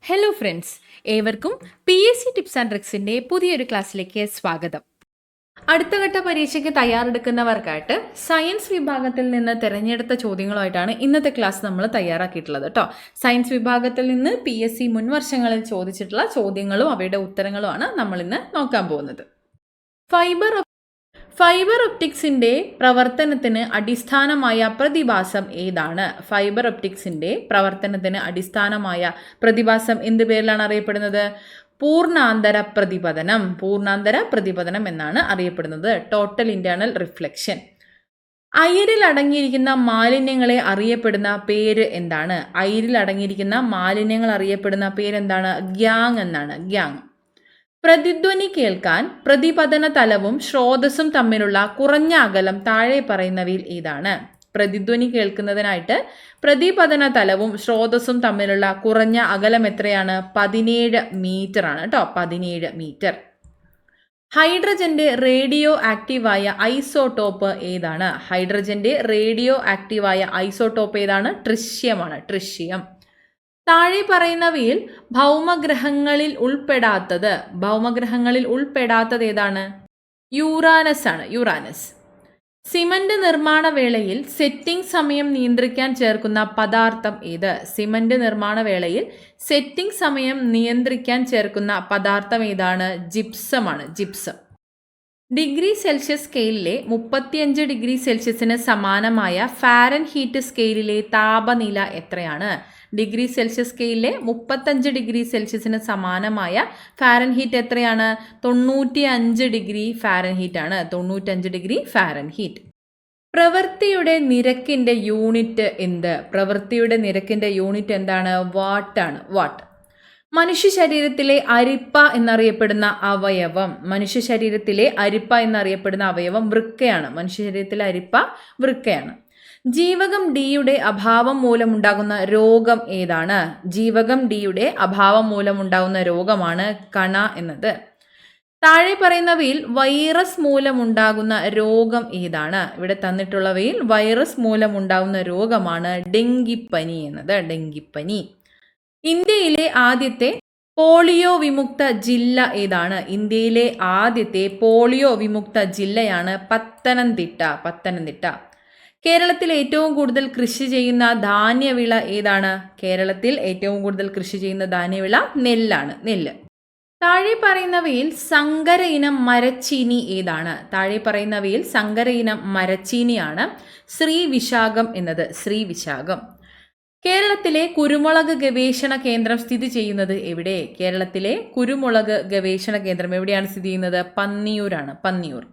Hello friends, ഏവർക്കും PSC tips and ട്രിക്സിൻ്റെ പുതിയൊരു ക്ലാസ്സിലേക്ക് സ്വാഗതം. അടുത്ത ഘട്ട പരീക്ഷയ്ക്ക് തയ്യാറെടുക്കുന്നവർക്കായിട്ട് സയൻസ് വിഭാഗത്തിൽ നിന്ന് തിരഞ്ഞെടുത്ത ചോദ്യങ്ങളുമായിട്ടാണ് ഇന്നത്തെ ക്ലാസ് നമ്മൾ തയ്യാറാക്കിയിട്ടുള്ളത് കേട്ടോ. സയൻസ് വിഭാഗത്തിൽ നിന്ന് PSC മുൻ വർഷങ്ങളിൽ ചോദിച്ചിട്ടുള്ള ചോദ്യങ്ങളും അവയുടെ ഉത്തരങ്ങളുമാണ് നമ്മൾ ഇന്ന് നോക്കാൻ പോകുന്നത്. ഫൈബർ ഒപ്റ്റിക്സിന്റെ പ്രവർത്തനത്തിന് അടിസ്ഥാനമായ പ്രതിഭാസം ഏതാണ്? ഫൈബർ ഒപ്റ്റിക്സിന്റെ പ്രവർത്തനത്തിന് അടിസ്ഥാനമായ പ്രതിഭാസം എന്ത് പേരിലാണ് അറിയപ്പെടുന്നത്? പൂർണ്ണാന്തര പ്രതിപതനം എന്നാണ് അറിയപ്പെടുന്നത്. Total internal reflection. അയിരിൽ അടങ്ങിയിരിക്കുന്ന മാലിന്യങ്ങളെ അറിയപ്പെടുന്ന പേര് എന്താണ്? അയിരിൽ അടങ്ങിയിരിക്കുന്ന മാലിന്യങ്ങൾ അറിയപ്പെടുന്ന പേരെന്താണ്? ഗ്യാങ് എന്നാണ്. ഗ്യാങ്. പ്രതിധ്വനി കേൾക്കാൻ പ്രതിപതന തലവും സ്രോതസ്സും തമ്മിലുള്ള കുറഞ്ഞ അകലം താഴെ പറയുന്നവയിൽ ഏതാണ്? പ്രതിധ്വനി കേൾക്കുന്നതിനായിട്ട് പ്രതിപതന തലവും സ്രോതസ്സും തമ്മിലുള്ള കുറഞ്ഞ അകലം എത്രയാണ്? 17 മീറ്റർ ആണ് കേട്ടോ. 17 മീറ്റർ. ഹൈഡ്രജന്റെ റേഡിയോ ആക്റ്റീവായ ഐസോടോപ്പ് ഏതാണ്? ഹൈഡ്രജന്റെ റേഡിയോ ആക്റ്റീവായ ഐസോടോപ്പ് ഏതാണ്? ട്രിഷ്യമാണ്. ട്രിഷ്യം. താഴെ പറയുന്നവയിൽ ഭൗമഗ്രഹങ്ങളിൽ ഉൾപ്പെടാത്തത് ഏതാണ്? യുറാനസ് ആണ്. യുറാനസ്. സിമന്റ് നിർമ്മാണ വേളയിൽ സെറ്റിംഗ് സമയം നിയന്ത്രിക്കാൻ ചേർക്കുന്ന പദാർത്ഥം ഏത്? സിമന്റ് നിർമ്മാണ വേളയിൽ സെറ്റിംഗ് സമയം നിയന്ത്രിക്കാൻ ചേർക്കുന്ന പദാർത്ഥം ഏതാണ്? ജിപ്സം ആണ്. ജിപ്സം. ഡിഗ്രി സെൽഷ്യസ് സ്കെയിലിലെ 35 ഡിഗ്രി സെൽഷ്യസിന് സമാനമായ ഫാരൻഹീറ്റ് സ്കെയിലിലെ താപനില എത്രയാണ്? ഡിഗ്രി സെൽഷ്യസ് സ്കെയിലിലെ 35 ഡിഗ്രി സെൽഷ്യസിന് സമാനമായ ഫാരൻഹീറ്റ് എത്രയാണ്? 95 ഡിഗ്രി ഫാരൻഹീറ്റ് ആണ്. 95 ഡിഗ്രി ഫാരൻഹീറ്റ്. പ്രവൃത്തിയുടെ നിരക്കിന്റെ യൂണിറ്റ് എന്ത്? പ്രവൃത്തിയുടെ നിരക്കിന്റെ യൂണിറ്റ് എന്താണ്? വാട്ട് ആണ്. വാട്ട്. മനുഷ്യ ശരീരത്തിലെ അരിപ്പ എന്നറിയപ്പെടുന്ന അവയവം വൃക്കയാണ്. മനുഷ്യ ശരീരത്തിലെ അരിപ്പ വൃക്കയാണ്. ജീവകം ഡിയുടെ അഭാവം മൂലമുണ്ടാകുന്ന രോഗം ഏതാണ്? ജീവകം ഡിയുടെ അഭാവം മൂലമുണ്ടാകുന്ന രോഗമാണ് കണ എന്നത്. താഴെ പറയുന്നവയിൽ വൈറസ് മൂലമുണ്ടാകുന്ന രോഗം ഏതാണ്? ഇവിടെ തന്നിട്ടുള്ളവയിൽ വൈറസ് മൂലമുണ്ടാകുന്ന രോഗമാണ് ഡെങ്കിപ്പനി എന്നത്. ഡെങ്കിപ്പനി. ഇന്ത്യയിലെ ആദ്യത്തെ പോളിയോ വിമുക്ത ജില്ല ഏതാണ്? ഇന്ത്യയിലെ ആദ്യത്തെ പോളിയോ വിമുക്ത ജില്ലയാണ് പത്തനംതിട്ട. കേരളത്തിൽ ഏറ്റവും കൂടുതൽ കൃഷി ചെയ്യുന്ന ധാന്യവിള ഏതാണ്? കേരളത്തിൽ ഏറ്റവും കൂടുതൽ കൃഷി ചെയ്യുന്ന ധാന്യവിള നെല്ലാണ്. നെല്ല്. താഴെ പറയുന്നവയിൽ സങ്കര ഇനം മരച്ചീനി ഏതാണ്? സങ്കര ഇനം മരച്ചീനിയാണ് ശ്രീവിശാഖം എന്നത്. ശ്രീവിശാഖം. കേരളത്തിലെ കുരുമുളക് ഗവേഷണ കേന്ദ്രം സ്ഥിതി ചെയ്യുന്നത് എവിടെ? കേരളത്തിലെ കുരുമുളക് ഗവേഷണ കേന്ദ്രം എവിടെയാണ് സ്ഥിതി ചെയ്യുന്നത്? പന്നിയൂരാണ്. പന്നിയൂർ.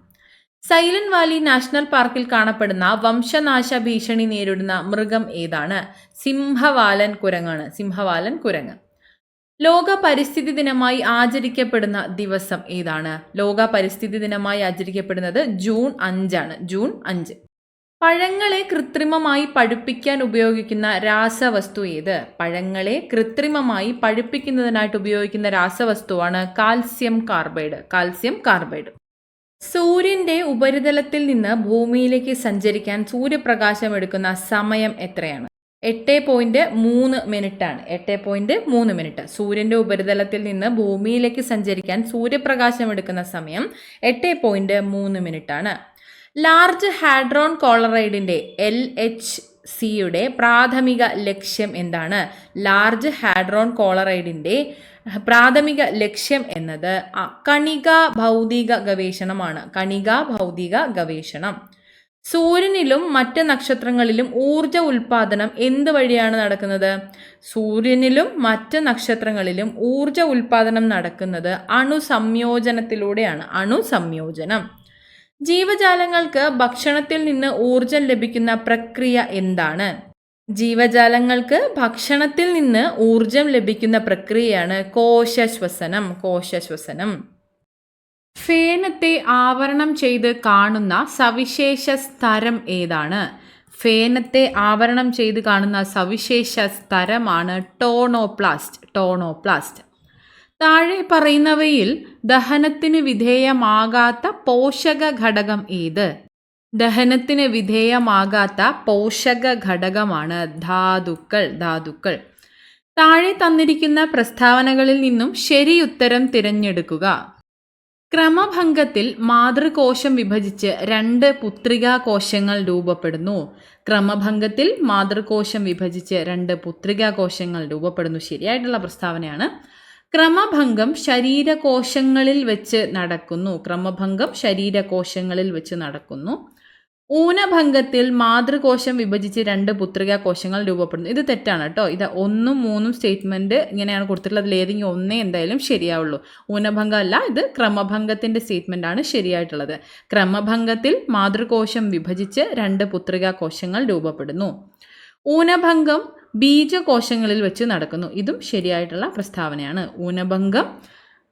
സൈലന്റ് വാലി നാഷണൽ പാർക്കിൽ കാണപ്പെടുന്ന വംശനാശ ഭീഷണി നേരിടുന്ന മൃഗം ഏതാണ്? സിംഹവാലൻ കുരങ്ങാണ്. സിംഹവാലൻ കുരങ്ങ്. ലോക പരിസ്ഥിതി ദിനമായി ആചരിക്കപ്പെടുന്ന ദിവസം ഏതാണ്? ലോക പരിസ്ഥിതി ദിനമായി ആചരിക്കപ്പെടുന്നത് ജൂൺ 5 ആണ്. ജൂൺ 5. പഴങ്ങളെ കൃത്രിമമായി പഴുപ്പിക്കാൻ ഉപയോഗിക്കുന്ന രാസവസ്തു ഏത്? പഴങ്ങളെ കൃത്രിമമായി പഴുപ്പിക്കുന്നതിനായിട്ട് ഉപയോഗിക്കുന്ന രാസവസ്തുവാണ് കാൽസ്യം കാർബൈഡ്. സൂര്യന്റെ ഉപരിതലത്തിൽ നിന്ന് ഭൂമിയിലേക്ക് സഞ്ചരിക്കാൻ സൂര്യപ്രകാശം എടുക്കുന്ന സമയം എത്രയാണ്? 8.3 മിനിറ്റ് ആണ്. 8.3 മിനിറ്റ്. സൂര്യന്റെ ഉപരിതലത്തിൽ നിന്ന് ഭൂമിയിലേക്ക് സഞ്ചരിക്കാൻ സൂര്യപ്രകാശം എടുക്കുന്ന സമയം 8.3 മിനിറ്റ് ആണ്. ലാർജ് ഹാഡ്രോൺ കോളറൈഡിന്റെ LHCയുടെ പ്രാഥമിക ലക്ഷ്യം എന്താണ്? ലാർജ് ഹാഡ്രോൺ കോളറൈഡിന്റെ പ്രാഥമിക ലക്ഷ്യം എന്നത് കണികാ ഭൗതിക ഗവേഷണം. സൂര്യനിലും മറ്റ് നക്ഷത്രങ്ങളിലും ഊർജ ഉൽപാദനം എന്ത് വഴിയാണ് നടക്കുന്നത്? അണുസംയോജനത്തിലൂടെയാണ്. അണുസംയോജനം. ജീവജാലങ്ങൾക്ക് ഭക്ഷണത്തിൽ നിന്ന് ഊർജം ലഭിക്കുന്ന പ്രക്രിയ എന്താണ്? ഭക്ഷണത്തിൽ നിന്ന് ഊർജം ലഭിക്കുന്ന പ്രക്രിയയാണ് കോശശ്വസനം. ഫേനത്തെ ആവരണം ചെയ്ത് കാണുന്ന സവിശേഷ സ്തരം ഏതാണ്? ടോണോപ്ലാസ്റ്റ്. താഴെ പറയുന്നവയിൽ ദഹനത്തിന് വിധേയമാകാത്ത പോഷക ഘടകം ഏത്? പോഷക ഘടകമാണ് ധാതുക്കൾ. താഴെ തന്നിരിക്കുന്ന പ്രസ്താവനകളിൽ നിന്നും ശരിയുത്തരം തിരഞ്ഞെടുക്കുക. ക്രമഭംഗത്തിൽ മാതൃകോശം വിഭജിച്ച് 2 പുത്രികാ കോശങ്ങൾ രൂപപ്പെടുന്നു. ക്രമഭംഗത്തിൽ മാതൃകോശം വിഭജിച്ച് 2 പുത്രികാ കോശങ്ങൾ രൂപപ്പെടുന്നു. ശരിയായിട്ടുള്ള പ്രസ്താവനയാണ്. ക്രമഭംഗം ശരീരകോശങ്ങളിൽ വെച്ച് നടക്കുന്നു. ക്രമഭംഗം ശരീരകോശങ്ങളിൽ വെച്ച് നടക്കുന്നു. ഊനഭംഗത്തിൽ മാതൃകോശം വിഭജിച്ച് 2 പുത്രികാ കോശങ്ങൾ രൂപപ്പെടുന്നു. ഇത് തെറ്റാണ് കേട്ടോ. ഇത് 1ഉം 3ഉം സ്റ്റേറ്റ്മെൻറ്റ് ഇങ്ങനെയാണ് കൊടുത്തിട്ടുള്ളത്. അതിൽ ഏതെങ്കിലും ഒന്നേ എന്തായാലും ശരിയാവുള്ളൂ. ഊനഭംഗം അല്ല, ഇത് ക്രമഭംഗത്തിൻ്റെ സ്റ്റേറ്റ്മെൻ്റ് ആണ് ശരിയായിട്ടുള്ളത്. ക്രമഭംഗത്തിൽ മാതൃകോശം വിഭജിച്ച് 2 പുത്രികാ കോശങ്ങൾ രൂപപ്പെടുന്നു. ഊനഭംഗം ബീജകോശങ്ങളിൽ വെച്ച് നടക്കുന്നു. ഇതും ശരിയായിട്ടുള്ള പ്രസ്താവനയാണ്. ഊനഭംഗം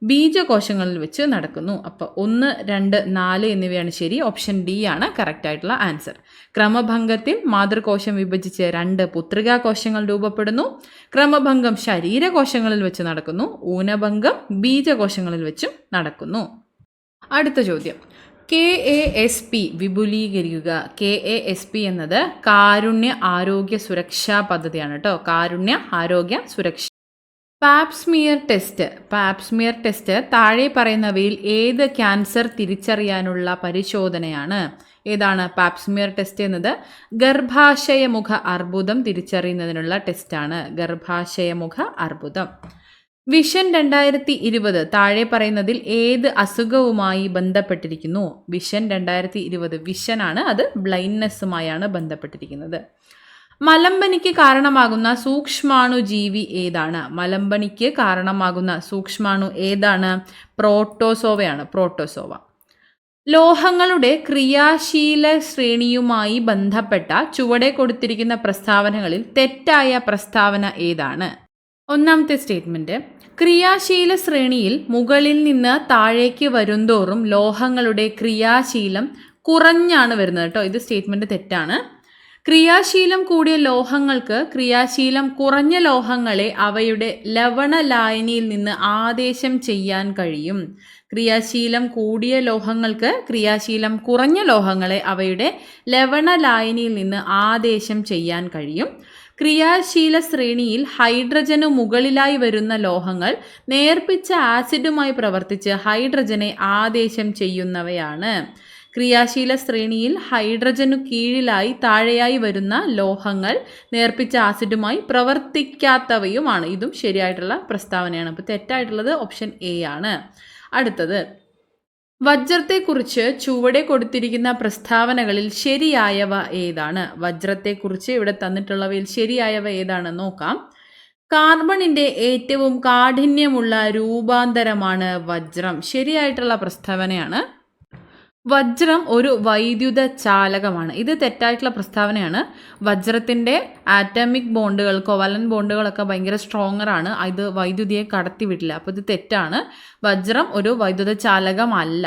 ബീജകോശങ്ങളിൽ വെച്ച് നടക്കുന്നു. അപ്പോൾ 1, 2, 4 എന്നിവയാണ് ശരി. ഓപ്ഷൻ ഡി ആണ് കറക്റ്റ് ആയിട്ടുള്ള ആൻസർ. ക്രമഭംഗത്തിൽ മാതൃകോശം വിഭജിച്ച് 2 പുത്രികാ കോശങ്ങൾ രൂപപ്പെടുന്നു. ക്രമഭംഗം ശരീരകോശങ്ങളിൽ വെച്ച് നടക്കുന്നു. ഊനഭംഗം ബീജകോശങ്ങളിൽ വെച്ചും നടക്കുന്നു. അടുത്ത ചോദ്യം, KASP വിപുലീകരിക്കുക. KASP എന്നത് കാരുണ്യ ആരോഗ്യ സുരക്ഷാ പദ്ധതിയാണ് കേട്ടോ. കാരുണ്യ ആരോഗ്യ സുരക്ഷ. പാപ്സ്മിയർ ടെസ്റ്റ് താഴെ പറയുന്നവയിൽ ഏത് ക്യാൻസർ തിരിച്ചറിയാനുള്ള പരിശോധനയാണ്? ഏതാണ് പാപ്സ്മിയർ ടെസ്റ്റ് എന്നത്? ഗർഭാശയമുഖ അർബുദം തിരിച്ചറിയുന്നതിനുള്ള ടെസ്റ്റാണ്. ഗർഭാശയമുഖ അർബുദം. വിഷൻ 2020 താഴെ പറയുന്നതിൽ ഏത് അസുഖവുമായി ബന്ധപ്പെട്ടിരിക്കുന്നു? വിഷൻ 2020 വിഷനാണ്, അത് ബ്ലൈൻഡ്നെസ്സുമായാണ് ബന്ധപ്പെട്ടിരിക്കുന്നത്. മലമ്പനിക്ക് കാരണമാകുന്ന സൂക്ഷ്മാണു ജീവി ഏതാണ്? മലമ്പനിക്ക് കാരണമാകുന്ന സൂക്ഷ്മാണു ഏതാണ്? പ്രോട്ടോസോവയാണ്. പ്രോട്ടോസോവ. ലോഹങ്ങളുടെ ക്രിയാശീല ശ്രേണിയുമായി ബന്ധപ്പെട്ട ചുവടെ കൊടുത്തിരിക്കുന്ന പ്രസ്താവനകളിൽ തെറ്റായ പ്രസ്താവന ഏതാണ്? ഒന്നാമത്തെ സ്റ്റേറ്റ്മെൻറ്റ്, ക്രിയാശീല ശ്രേണിയിൽ മുകളിൽ നിന്ന് താഴേക്ക് വരുന്തോറും ലോഹങ്ങളുടെ ക്രിയാശീലം കുറഞ്ഞാണ് വരുന്നത് കേട്ടോ. ഇത് സ്റ്റേറ്റ്മെൻറ്റ് തെറ്റാണ്. ക്രിയാശീലം കൂടിയ ലോഹങ്ങൾക്ക് ക്രിയാശീലം കുറഞ്ഞ ലോഹങ്ങളെ അവയുടെ ലവണലായനിയിൽ നിന്ന് ആദേശം ചെയ്യാൻ കഴിയും. ക്രിയാശീലം കൂടിയ ലോഹങ്ങൾക്ക് ക്രിയാശീലം കുറഞ്ഞ ലോഹങ്ങളെ അവയുടെ ലവണലായനിയിൽ നിന്ന് ആദേശം ചെയ്യാൻ കഴിയും. ക്രിയാശീല ശ്രേണിയിൽ ഹൈഡ്രജനു മുകളിലായി വരുന്ന ലോഹങ്ങൾ നേർപ്പിച്ച ആസിഡുമായി പ്രവർത്തിച്ച് ഹൈഡ്രജനെ ആദേശം ചെയ്യുന്നവയാണ്. ക്രിയാശീല ശ്രേണിയിൽ ഹൈഡ്രജനു കീഴിലായി താഴെയായി വരുന്ന ലോഹങ്ങൾ നേർപ്പിച്ച ആസിഡുമായി പ്രവർത്തിക്കാത്തവയുമാണ്. ഇതും ശരിയായിട്ടുള്ള പ്രസ്താവനയാണ്. അപ്പോൾ തെറ്റായിട്ടുള്ളത് ഓപ്ഷൻ എ ആണ്. അടുത്തത്, വജ്രത്തെക്കുറിച്ച് ചുവടെ കൊടുത്തിരിക്കുന്ന പ്രസ്താവനകളിൽ ശരിയായവ ഏതാണ്? വജ്രത്തെക്കുറിച്ച് ഇവിടെ തന്നിട്ടുള്ളവയിൽ ശരിയായവ ഏതാണ് നോക്കാം. കാർബണിൻ്റെ ഏറ്റവും കാഠിന്യമുള്ള രൂപാന്തരമാണ് വജ്രം. ശരിയായിട്ടുള്ള പ്രസ്താവനയാണ്. വജ്രം ഒരു വൈദ്യുത ചാലകമാണ്. ഇത് തെറ്റായിട്ടുള്ള പ്രസ്താവനയാണ്. വജ്രത്തിൻ്റെ ആറ്റമിക് ബോണ്ടുകൾ, കോവലൻ ബോണ്ടുകളൊക്കെ ഭയങ്കര സ്ട്രോങ്ങറാണ്. ഇത് വൈദ്യുതിയെ കടത്തിവിടില്ല. അപ്പോൾ ഇത് തെറ്റാണ്. വജ്രം ഒരു വൈദ്യുത ചാലകമല്ല.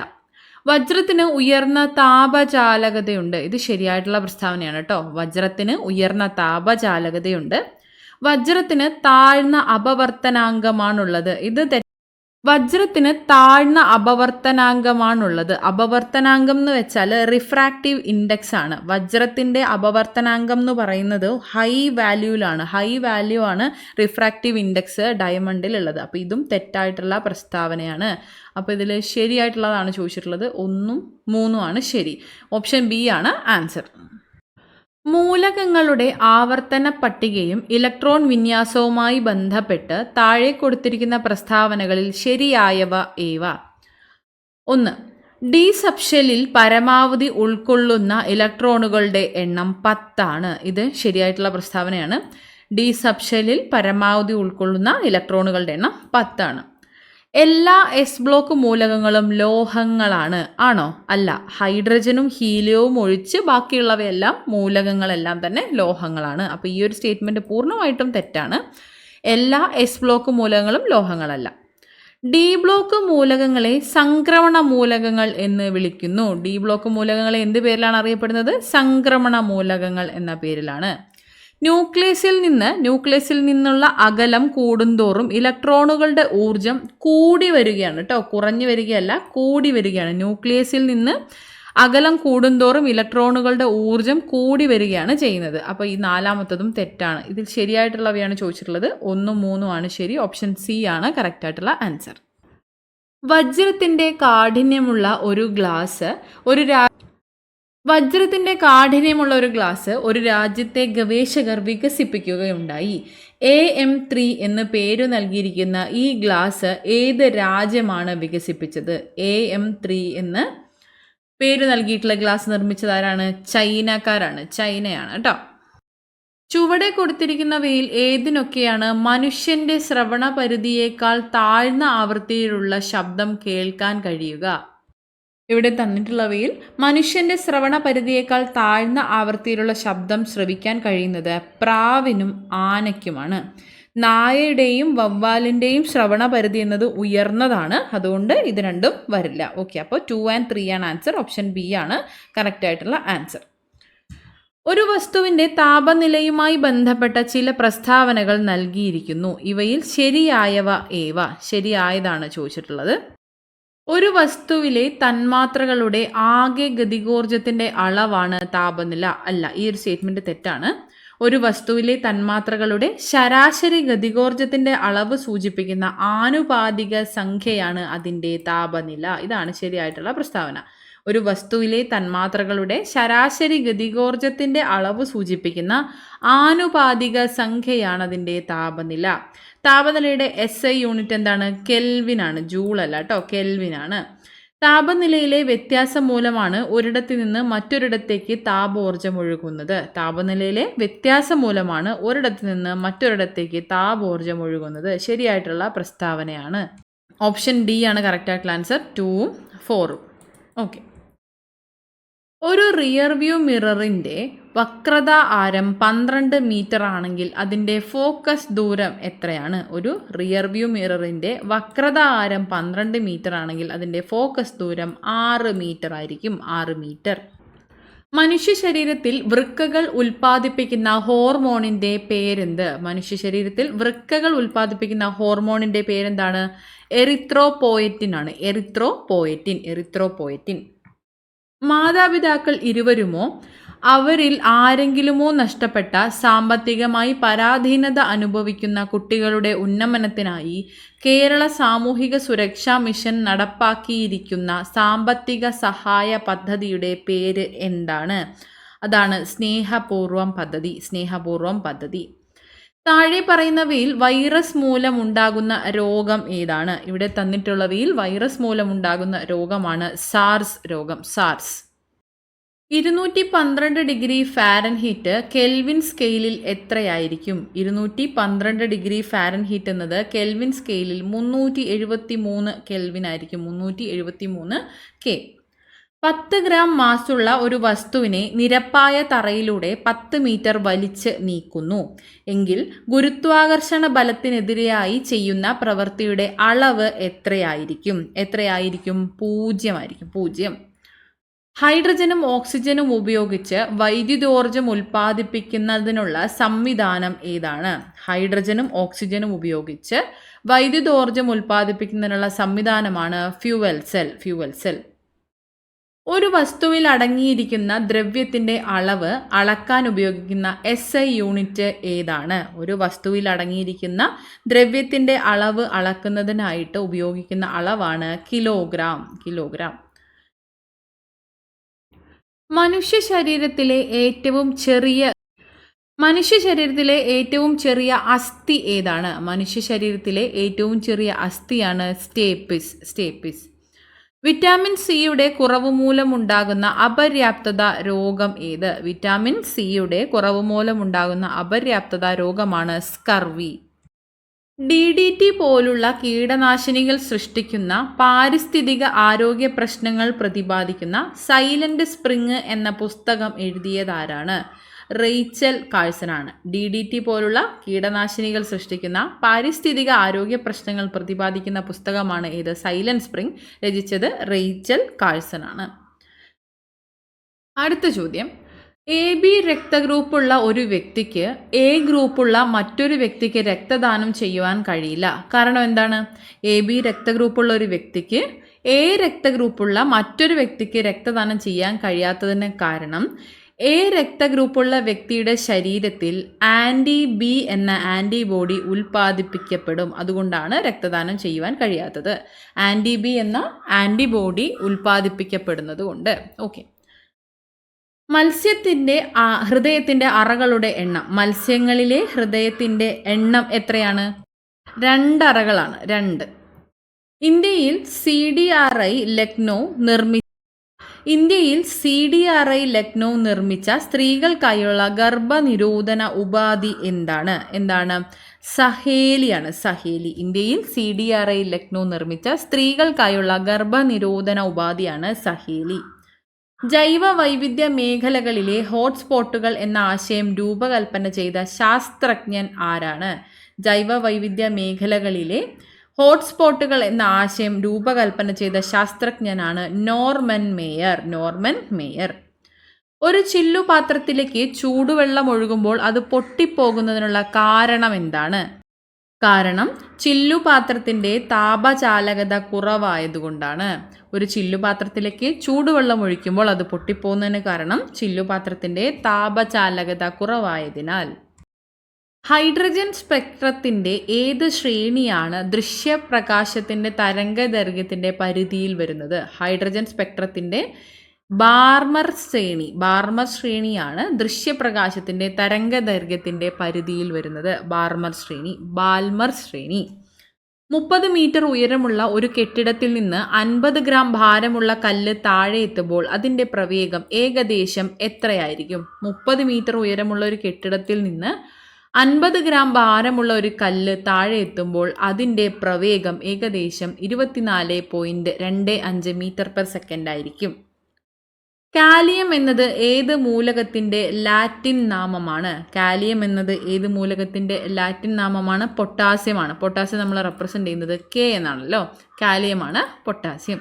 വജ്രത്തിന് ഉയർന്ന താപചാലകതയുണ്ട്. ഇത് ശരിയായിട്ടുള്ള പ്രസ്താവനയാണ് കേട്ടോ. വജ്രത്തിന് ഉയർന്ന താപചാലകതയുണ്ട്. വജ്രത്തിന് താഴ്ന്ന അപവർത്തനാങ്കമാണുള്ളത്. ഇത് വജ്രത്തിന് താഴ്ന്ന അപവർത്തനാങ്കമാണുള്ളത്. അപവർത്തനാങ്കം എന്ന് വെച്ചാൽ റിഫ്രാക്റ്റീവ് ഇൻഡെക്സ് ആണ്. വജ്രത്തിൻ്റെ അപവർത്തനാങ്കം എന്ന് പറയുന്നത് ഹൈ വാല്യൂലാണ്. ഹൈ വാല്യൂ ആണ് റിഫ്രാക്റ്റീവ് ഇൻഡെക്സ് ഡയമണ്ടിലുള്ളത്. അപ്പോൾ ഇതും തെറ്റായിട്ടുള്ള പ്രസ്താവനയാണ്. അപ്പോൾ ഇതിൽ ശരിയായിട്ടുള്ളതാണ് ചോദിച്ചിട്ടുള്ളത്. 1ഉം 3ഉം ആണ് ശരി. ഓപ്ഷൻ ബി ആണ് ആൻസർ. മൂലകങ്ങളുടെ ആവർത്തന പട്ടികയും ഇലക്ട്രോൺ വിന്യാസവുമായി ബന്ധപ്പെട്ട് താഴെ കൊടുത്തിരിക്കുന്ന പ്രസ്താവനകളിൽ ശരിയായവ ഏവ? 1. ഡി സബ്ഷെല്ലിൽ പരമാവധി ഉൾക്കൊള്ളുന്ന ഇലക്ട്രോണുകളുടെ എണ്ണം 10 ആണ്. ഇത് ശരിയായിട്ടുള്ള പ്രസ്താവനയാണ്. ഡി സബ്ഷെല്ലിൽ പരമാവധി ഉൾക്കൊള്ളുന്ന ഇലക്ട്രോണുകളുടെ എണ്ണം 10 ആണ്. എല്ലാ എസ് ബ്ലോക്ക് മൂലകങ്ങളും ലോഹങ്ങളാണ്. ആണോ? അല്ല. ഹൈഡ്രജനും ഹീലിയവും ഒഴിച്ച് ബാക്കിയുള്ളവയെല്ലാം മൂലകങ്ങളെല്ലാം തന്നെ ലോഹങ്ങളാണ്. അപ്പോൾ ഈ ഒരു സ്റ്റേറ്റ്മെൻറ്റ് പൂർണ്ണമായിട്ടും തെറ്റാണ്. എല്ലാ എസ് ബ്ലോക്ക് മൂലകങ്ങളും ലോഹങ്ങളല്ല. ഡി ബ്ലോക്ക് മൂലകങ്ങളെ സംക്രമണ മൂലകങ്ങൾ എന്ന് വിളിക്കുന്നു. ഡി ബ്ലോക്ക് മൂലകങ്ങളെ എന്ത് പേരിലാണ് അറിയപ്പെടുന്നത്? സംക്രമണ മൂലകങ്ങൾ എന്ന പേരിലാണ്. ന്യൂക്ലിയസിൽ നിന്നുള്ള അകലം കൂടുന്തോറും ഇലക്ട്രോണുകളുടെ ഊർജം കൂടി വരികയാണ് കേട്ടോ. കുറഞ്ഞു വരികയല്ല, കൂടി വരികയാണ്. ന്യൂക്ലിയസിൽ നിന്ന് അകലം കൂടുന്തോറും ഇലക്ട്രോണുകളുടെ ഊർജ്ജം കൂടി വരികയാണ് ചെയ്യുന്നത്. അപ്പോൾ ഈ നാലാമത്തതും തെറ്റാണ്. ഇതിൽ ശരിയായിട്ടുള്ളവയാണ് ചോദിച്ചിട്ടുള്ളത്. 1, 3 ആണ് ശരി. ഓപ്ഷൻ സി ആണ് കറക്റ്റായിട്ടുള്ള ആൻസർ. വജ്രത്തിൻ്റെ കാഠിന്യമുള്ള ഒരു ഗ്ലാസ് ഒരു രാജ്യത്തെ ഗവേഷകർ വികസിപ്പിക്കുകയുണ്ടായി. AM3 എന്ന് പേരു നൽകിയിരിക്കുന്ന ഈ ഗ്ലാസ് ഏത് രാജ്യമാണ് വികസിപ്പിച്ചത്? AM3 എന്ന് പേര് നൽകിയിട്ടുള്ള ഗ്ലാസ് നിർമ്മിച്ചതാരാണ്? ചൈനക്കാരാണ്. ചൈനയാണ് കേട്ടോ. ചുവടെ കൊടുത്തിരിക്കുന്നവയിൽ ഏതിനൊക്കെയാണ് മനുഷ്യന്റെ ശ്രവണ പരിധിയേക്കാൾ താഴ്ന്ന ആവൃത്തിയിലുള്ള ശബ്ദം കേൾക്കാൻ കഴിയുക? ഇവിടെ തന്നിട്ടുള്ളവയിൽ മനുഷ്യന്റെ ശ്രവണ പരിധിയേക്കാൾ താഴ്ന്ന ആവൃത്തിയിലുള്ള ശബ്ദം ശ്രവിക്കാൻ കഴിയുന്നത് പ്രാവിനും ആനയ്ക്കുമാണ്. നായയുടെയും വവ്വാലിൻ്റെയും ശ്രവണ പരിധി എന്നത് ഉയർന്നതാണ്. അതുകൊണ്ട് ഇത് രണ്ടും വരില്ല. ഓക്കെ, അപ്പോൾ 2 and 3 ആണ് ആൻസർ. ഓപ്ഷൻ ബി ആണ് കറക്റ്റായിട്ടുള്ള ആൻസർ. ഒരു വസ്തുവിൻ്റെ താപനിലയുമായി ബന്ധപ്പെട്ട ചില പ്രസ്താവനകൾ നൽകിയിരിക്കുന്നു. ഇവയിൽ ശരിയായവ ഏവ? ശരിയായതാണ് ചോദിച്ചിട്ടുള്ളത്. ഒരു വസ്തുവിലെ തന്മാത്രകളുടെ ആകെ ഗതികോർജത്തിൻ്റെ അളവാണ് താപനില. അല്ല, ഈ ഒരു സ്റ്റേറ്റ്മെൻറ്റ് തെറ്റാണ്. ഒരു വസ്തുവിലെ തന്മാത്രകളുടെ ശരാശരി ഗതികോർജത്തിൻ്റെ അളവ് സൂചിപ്പിക്കുന്ന ആനുപാതിക സംഖ്യയാണ് അതിൻ്റെ താപനില. ഇതാണ് ശരിയായിട്ടുള്ള പ്രസ്താവന. ഒരു വസ്തുവിലെ തന്മാത്രകളുടെ ശരാശരി ഗതികോർജത്തിൻ്റെ അളവ് സൂചിപ്പിക്കുന്ന ആനുപാതിക സംഖ്യയാണ് അതിൻ്റെ താപനില. താപനിലയുടെ SI യൂണിറ്റ് എന്താണ്? കെൽവിനാണ്. ജൂൾ അല്ല കേട്ടോ, കെൽവിനാണ്. താപനിലയിലെ വ്യത്യാസം മൂലമാണ് ഒരിടത്തു നിന്ന് മറ്റൊരിടത്തേക്ക് താപോർജ്ജം ഒഴുകുന്നത്. താപനിലയിലെ വ്യത്യാസം മൂലമാണ് ഒരിടത്തു നിന്ന് മറ്റൊരിടത്തേക്ക് താപോർജ്ജം ഒഴുകുന്നത്. ശരിയായിട്ടുള്ള പ്രസ്താവനയാണ്. ഓപ്ഷൻ ഡി ആണ് കറക്റ്റായിട്ടുള്ള ആൻസർ. 2ഉം 4ഉം. ഓക്കെ. ഒരു റിയർ വ്യൂ മിററിൻ്റെ വക്രത ആരം 12 മീറ്റർ ആണെങ്കിൽ അതിൻ്റെ ഫോക്കസ് ദൂരം എത്രയാണ്? ഒരു റിയർ വ്യൂ മിററിൻ്റെ വക്രത ആരം 12 മീറ്റർ ആണെങ്കിൽ അതിൻ്റെ ഫോക്കസ് ദൂരം 6 മീറ്റർ ആയിരിക്കും. 6 മീറ്റർ. മനുഷ്യ ശരീരത്തിൽ വൃക്കകൾ ഉൽപ്പാദിപ്പിക്കുന്ന ഹോർമോണിൻ്റെ പേരെന്ത്? മനുഷ്യ ശരീരത്തിൽ വൃക്കകൾ ഉൽപ്പാദിപ്പിക്കുന്ന ഹോർമോണിൻ്റെ പേരെന്താണ്? എറിത്രോപോയറ്റിൻ ആണ്. എറിത്രോപോയറ്റിൻ. മാതാപിതാക്കൾ ഇരുവരുമോ അവരിൽ ആരെങ്കിലുമോ നഷ്ടപ്പെട്ട സാമ്പത്തികമായി പരാധീനത അനുഭവിക്കുന്ന കുട്ടികളുടെ ഉന്നമനത്തിനായി കേരള സാമൂഹിക സുരക്ഷാ മിഷൻ നടപ്പാക്കിയിരിക്കുന്ന സാമ്പത്തിക സഹായ പദ്ധതിയുടെ പേര് എന്താണ്? അതാണ് സ്നേഹപൂർവം പദ്ധതി. താഴെ പറയുന്നവയിൽ വൈറസ് മൂലമുണ്ടാകുന്ന രോഗം ഏതാണ്? ഇവിടെ തന്നിട്ടുള്ളവയിൽ വൈറസ് മൂലമുണ്ടാകുന്ന രോഗമാണ് സാർസ് രോഗം. 212 ഡിഗ്രി ഫാരൻഹീറ്റ് കെൽവിൻ സ്കെയിലിൽ എത്രയായിരിക്കും? 212 ഡിഗ്രി ഫാരൻഹീറ്റ് എന്നത് കെൽവിൻ സ്കെയിലിൽ 373 കെൽവിൻ ആയിരിക്കും. 373 K. 10 ഗ്രാം മാസുള്ള ഒരു വസ്തുവിനെ നിരപ്പായ തറയിലൂടെ 10 മീറ്റർ വലിച്ച് നീക്കുന്നു എങ്കിൽ ഗുരുത്വാകർഷണ ബലത്തിനെതിരെയായി ചെയ്യുന്ന പ്രവൃത്തിയുടെ അളവ് എത്രയായിരിക്കും? 0 ആയിരിക്കും. 0. ഹൈഡ്രജനും ഓക്സിജനും ഉപയോഗിച്ച് വൈദ്യുതോർജ്ജം ഉൽപ്പാദിപ്പിക്കുന്നതിനുള്ള സംവിധാനം ഏതാണ്? ഹൈഡ്രജനും ഓക്സിജനും ഉപയോഗിച്ച് വൈദ്യുതോർജ്ജം ഉൽപ്പാദിപ്പിക്കുന്നതിനുള്ള സംവിധാനമാണ് ഫ്യൂവൽ സെൽ. ഒരു വസ്തുവിൽ അടങ്ങിയിരിക്കുന്ന ദ്രവ്യത്തിൻ്റെ അളവ് അളക്കാൻ ഉപയോഗിക്കുന്ന SI യൂണിറ്റ് ഏതാണ്? ഒരു വസ്തുവിൽ അടങ്ങിയിരിക്കുന്ന ദ്രവ്യത്തിൻ്റെ അളവ് അളക്കുന്നതിനായിട്ട് ഉപയോഗിക്കുന്ന അളവാണ് കിലോഗ്രാം. മനുഷ്യ ശരീരത്തിലെ ഏറ്റവും ചെറിയ അസ്ഥി ഏതാണ്? മനുഷ്യ ശരീരത്തിലെ ഏറ്റവും ചെറിയ അസ്ഥിയാണ് സ്റ്റേപ്പിസ്. വിറ്റാമിൻ സിയുടെ കുറവ് മൂലമുണ്ടാകുന്ന അപര്യാപ്തത രോഗം ഏത്? വിറ്റാമിൻ സിയുടെ കുറവ് മൂലമുണ്ടാകുന്ന അപര്യാപ്തത രോഗമാണ് സ്കർവി. DDT പോലുള്ള കീടനാശിനികൾ സൃഷ്ടിക്കുന്ന പാരിസ്ഥിതിക ആരോഗ്യ പ്രശ്നങ്ങൾ പ്രതിപാദിക്കുന്ന സൈലന്റ് സ്പ്രിംഗ് എന്ന പുസ്തകം എഴുതിയതാരാണ്? റെയ്ച്ചൽ കാഴ്സൺ ആണ്. DDT പോലുള്ള കീടനാശിനികൾ സൃഷ്ടിക്കുന്ന പാരിസ്ഥിതിക ആരോഗ്യ പ്രശ്നങ്ങൾ പ്രതിപാദിക്കുന്ന പുസ്തകമാണ് ഏത്? Silent spring. രചിച്ചത് റെയ്ച്ചൽ കാഴ്സൺ ആണ്. അടുത്ത ചോദ്യം. AB രക്തഗ്രൂപ്പുള്ള ഒരു വ്യക്തിക്ക് A ഗ്രൂപ്പുള്ള മറ്റൊരു വ്യക്തിക്ക് രക്തദാനം ചെയ്യുവാൻ കഴിയില്ല. കാരണം എന്താണ്? AB രക്തഗ്രൂപ്പുള്ള ഒരു വ്യക്തിക്ക് എ രക്തഗ്രൂപ്പുള്ള മറ്റൊരു വ്യക്തിക്ക് രക്തദാനം ചെയ്യാൻ കഴിയാത്തതിന് കാരണം എ രക്തഗ്രൂപ്പുള്ള വ്യക്തിയുടെ ശരീരത്തിൽ ആൻറ്റി ബി എന്ന ആൻറ്റിബോഡി ഉൽപ്പാദിപ്പിക്കപ്പെടും. അതുകൊണ്ടാണ് രക്തദാനം ചെയ്യുവാൻ കഴിയാത്തത്. ആൻറ്റി ബി എന്ന ആൻറ്റിബോഡി ഉൽപ്പാദിപ്പിക്കപ്പെടുന്നത് കൊണ്ട്. ഓക്കെ. ഹൃദയത്തിൻ്റെ അറകളുടെ എണ്ണം. മത്സ്യങ്ങളിലെ ഹൃദയത്തിൻ്റെ എണ്ണം എത്രയാണ്? 2 അറകളാണ്. 2. ഇന്ത്യയിൽ CDRI ലക്നൗ നിർമ്മിച്ച സ്ത്രീകൾക്കായുള്ള ഗർഭനിരോധന ഉപാധി എന്താണ്? സഹേലിയാണ്. സഹേലി. ഇന്ത്യയിൽ CDRI ലക്നൗ നിർമ്മിച്ച സ്ത്രീകൾക്കായുള്ള ഗർഭനിരോധന ഉപാധിയാണ് സഹേലി. ജൈവ വൈവിധ്യ മേഖലകളിലെ ഹോട്ട്സ്പോട്ടുകൾ എന്ന ആശയം രൂപകൽപ്പന ചെയ്ത ശാസ്ത്രജ്ഞൻ ആരാണ്? ജൈവ വൈവിധ്യ മേഖലകളിലെ ഹോട്ട്സ്പോട്ടുകൾ എന്ന ആശയം രൂപകൽപ്പന ചെയ്ത ശാസ്ത്രജ്ഞനാണ് നോർമൻ മേയർ. ഒരു ചില്ലുപാത്രത്തിലേക്ക് ചൂടുവെള്ളം ഒഴുകുമ്പോൾ അത് പൊട്ടിപ്പോകുന്നതിനുള്ള കാരണം എന്താണ്? കാരണം ചില്ലുപാത്രത്തിൻ്റെ താപചാലകത കുറവായതുകൊണ്ടാണ്. ഒരു ചില്ലുപാത്രത്തിലേക്ക് ചൂടുവെള്ളം ഒഴിക്കുമ്പോൾ അത് പൊട്ടിപ്പോകുന്നതിന് കാരണം ചില്ലുപാത്രത്തിൻ്റെ താപചാലകത കുറവായതിനാൽ. ഹൈഡ്രജൻ സ്പെക്ട്രത്തിൻ്റെ ഏത് ശ്രേണിയാണ് ദൃശ്യപ്രകാശത്തിൻ്റെ തരംഗദൈർഘ്യത്തിൻ്റെ പരിധിയിൽ വരുന്നത്? ഹൈഡ്രജൻ സ്പെക്ട്രത്തിൻ്റെ ബാർമർ ശ്രേണിയാണ് ദൃശ്യപ്രകാശത്തിൻ്റെ തരംഗദൈർഘ്യത്തിൻ്റെ പരിധിയിൽ വരുന്നത്. ബാൽമർ ശ്രേണി. 30 മീറ്റർ ഉയരമുള്ള ഒരു കെട്ടിടത്തിൽ നിന്ന് 50 ഗ്രാം ഭാരമുള്ള കല്ല് താഴെ എത്തുമ്പോൾ അതിൻ്റെ പ്രവേഗം ഏകദേശം എത്രയായിരിക്കും? 30 മീറ്റർ ഉയരമുള്ള ഒരു കെട്ടിടത്തിൽ നിന്ന് 50 ഗ്രാം ഭാരമുള്ള ഒരു കല്ല് താഴെ എത്തുമ്പോൾ അതിൻ്റെ പ്രവേഗം ഏകദേശം 24.25 മീറ്റർ/സെക്കൻഡ് ആയിരിക്കും. കാലിയം എന്നത് ഏത് മൂലകത്തിൻ്റെ ലാറ്റിൻ നാമമാണ്? പൊട്ടാസ്യമാണ്. പൊട്ടാസ്യം നമ്മൾ റെപ്രസെൻ്റ് ചെയ്യുന്നത് K എന്നാണല്ലോ. കാലിയമാണ് പൊട്ടാസ്യം.